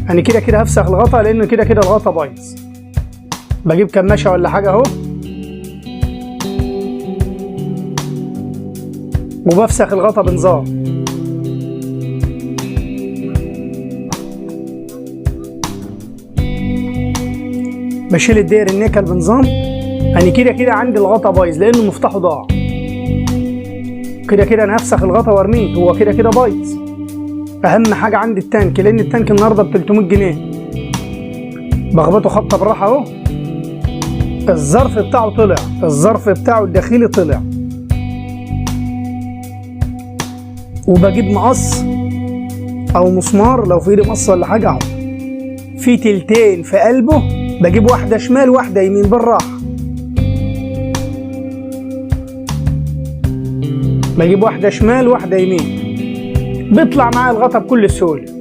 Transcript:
يعني كده كده هفسخ الغطا لان كده كده الغطا بايظ. بجيب كماشة ولا حاجة اهو وبفسخ الغطا بنظام. بشيل الداير النيكل بنظام. يعني كده كده عندي الغطا بايظ لانه مفتاحه ضاع. كده كده انا هفسخ الغطا وارميه، هو كده كده بايظ. اهم حاجه عندي التانك، لان التانك النهارده ب 300 جنيه. بخبطه خبطه بالراحه اهو. الظرف بتاعه طلع، الظرف بتاعه الداخلي طلع. وبجيب مقص او مسمار لو في ايدي مقص ولا حاجه اهو. في تلتين في قلبه، بجيب واحده شمال واحده يمين بالراحه. بجيب واحده شمال واحده يمين، بيطلع معايا الغطا بكل سهوله.